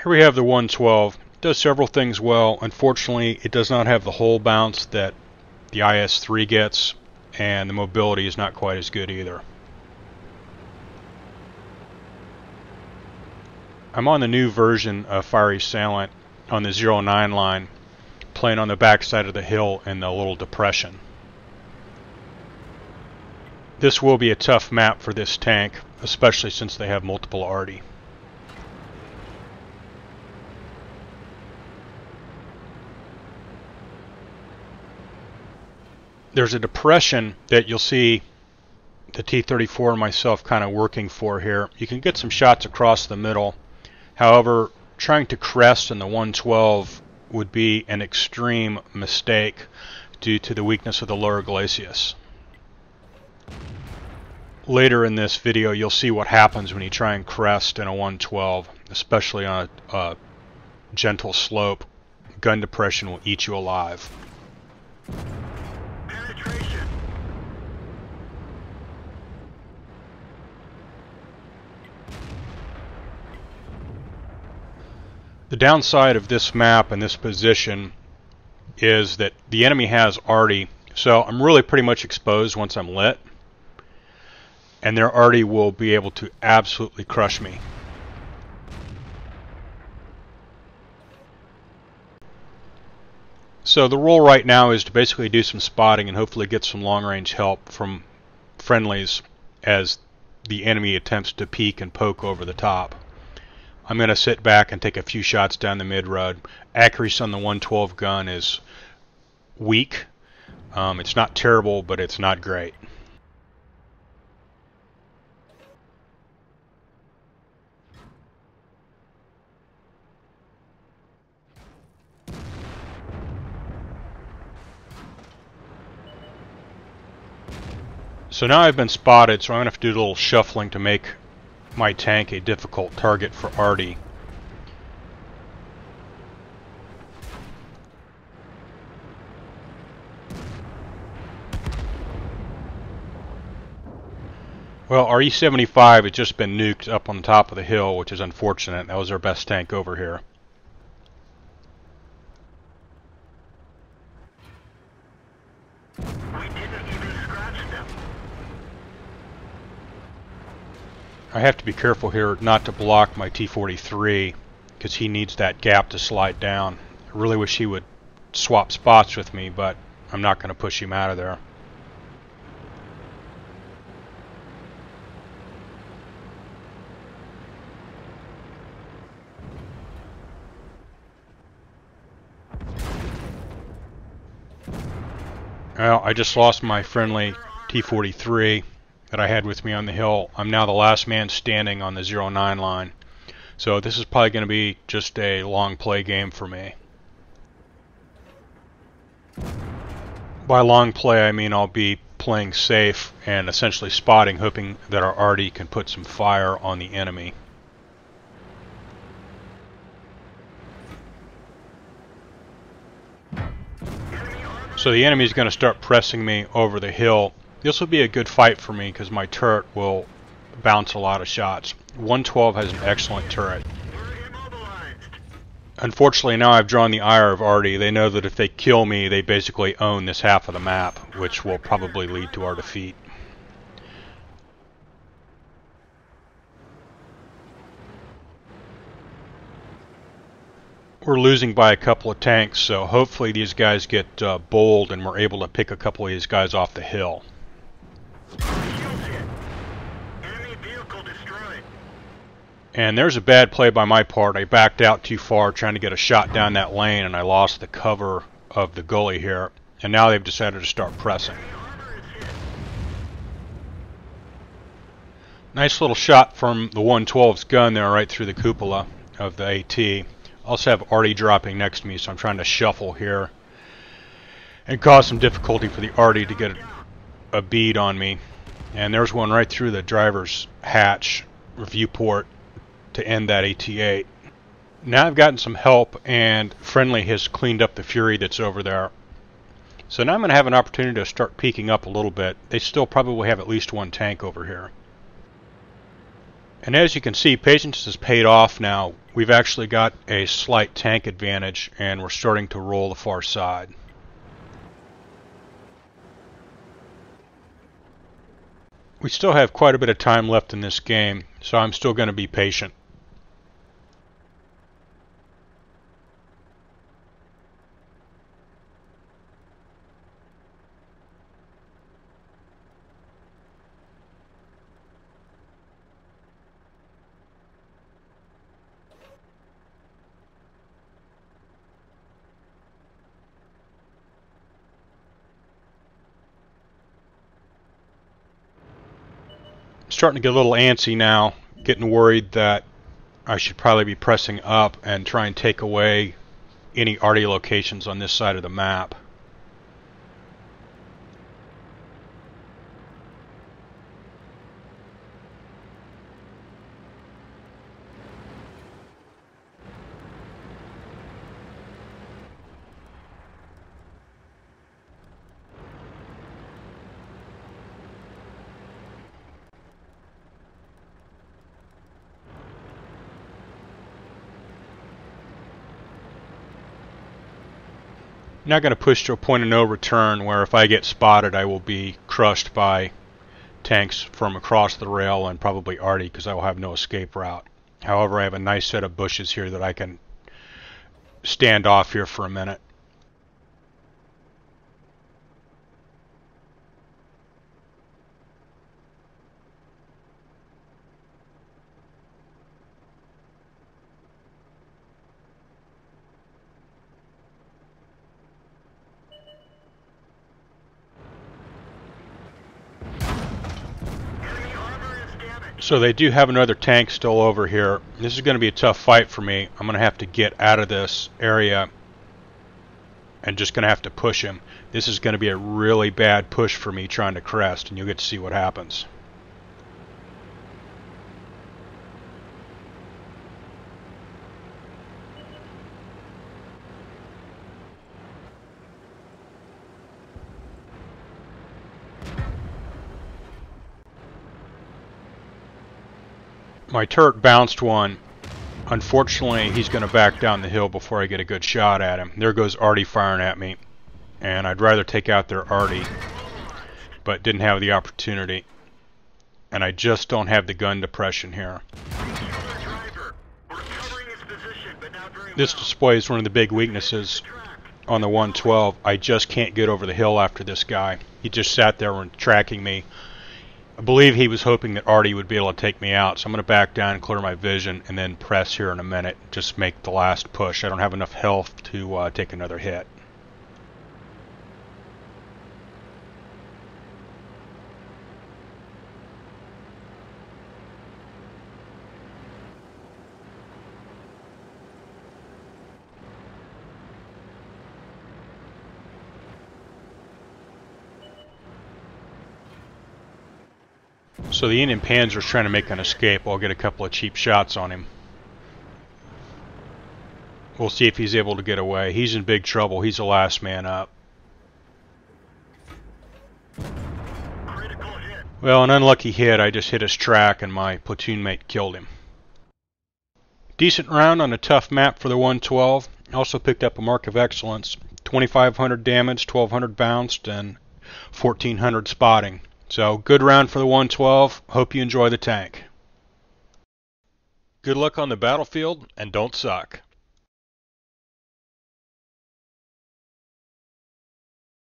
Here we have the 112. It does several things well. Unfortunately, it does not have the hull bounce that the IS-3 gets, and the mobility is not quite as good either. I'm on the new version of Fiery Assailant on the 09 line, playing on the backside of the hill in the little depression. This will be a tough map for this tank, especially since they have multiple arty. There's a depression that you'll see the T-34 and myself kind of working for here. You can get some shots across the middle. However, trying to crest in the 112 would be an extreme mistake due to the weakness of the lower glacis. Later in this video, you'll see what happens when you try and crest in a 112, especially on a gentle slope. Gun depression will eat you alive. The downside of this map and this position is that the enemy has arty, so I'm really pretty much exposed once I'm lit, and their arty will be able to absolutely crush me. So the role right now is to basically do some spotting and hopefully get some long-range help from friendlies as the enemy attempts to peek and poke over the top. I'm going to sit back and take a few shots down the mid-road. Accuracy on the 112 gun is weak. It's not terrible, but it's not great. So now I've been spotted, so I'm going to have to do a little shuffling to make my tank a difficult target for arty. Well, our E-75 has just been nuked up on the top of the hill, which is unfortunate. That was our best tank over here. I have to be careful here not to block my T-43 because he needs that gap to slide down. I really wish he would swap spots with me, but I'm not going to push him out of there. Well, I just lost my friendly T-43 that I had with me on the hill. I'm now the last man standing on the 09 line. So this is probably going to be just a long play game for me. By long play, I mean I'll be playing safe and essentially spotting, hoping that our arty can put some fire on the enemy. So the enemy is going to start pressing me over the hill. This will be a good fight for me because my turret will bounce a lot of shots. 112 has an excellent turret. Unfortunately, now I've drawn the ire of arty. They know that if they kill me, they basically own this half of the map, which will probably lead to our defeat. We're losing by a couple of tanks, so hopefully these guys get bold and we're able to pick a couple of these guys off the hill. And there's a bad play by my part. I backed out too far trying to get a shot down that lane and I lost the cover of the gully here. And now they've decided to start pressing. Nice little shot from the 112's gun there right through the cupola of the AT. Also have arty dropping next to me, so I'm trying to shuffle here and cause some difficulty for the arty to get a bead on me. And there's one right through the driver's hatch or viewport to end that AT-8. Now I've gotten some help and friendly has cleaned up the fury that's over there. So now I'm going to have an opportunity to start peeking up a little bit. They still probably have at least one tank over here. And as you can see, patience has paid off now we've actually got a slight tank advantage, and we're starting to roll the far side. We still have quite a bit of time left in this game, so I'm still going to be patient. Starting to get a little antsy now, getting worried that I should probably be pressing up and try and take away any arty locations on this side of the map. Not going to push to a point of no return where if I get spotted I will be crushed by tanks from across the rail and probably arty because I will have no escape route. However, I have a nice set of bushes here that I can stand off here for a minute. So they do have another tank still over here. This is going to be a tough fight for me. I'm going to have to get out of this area and just going to have to push him. This is going to be a really bad push for me trying to crest, and you'll get to see what happens. My turret bounced one. Unfortunately, he's going to back down the hill before I get a good shot at him. There goes arty firing at me. And I'd rather take out their arty, but didn't have the opportunity. And I just don't have the gun depression here. This displays one of the big weaknesses on the 112. I just can't get over the hill after this guy. He just sat there and tracking me. I believe he was hoping that arty would be able to take me out, so I'm going to back down and clear my vision and then press here in a minute. Just make the last push. I don't have enough health to take another hit. So the Indian Panzer's trying to make an escape. I'll get a couple of cheap shots on him. We'll see if he's able to get away. He's in big trouble. He's the last man up. Well, an unlucky hit. I just hit his track and my platoon mate killed him. Decent round on a tough map for the 112. Also picked up a mark of excellence. 2,500 damage, 1,200 bounced, and 1,400 spotting. So, good round for the 112. Hope you enjoy the tank. Good luck on the battlefield, and don't suck.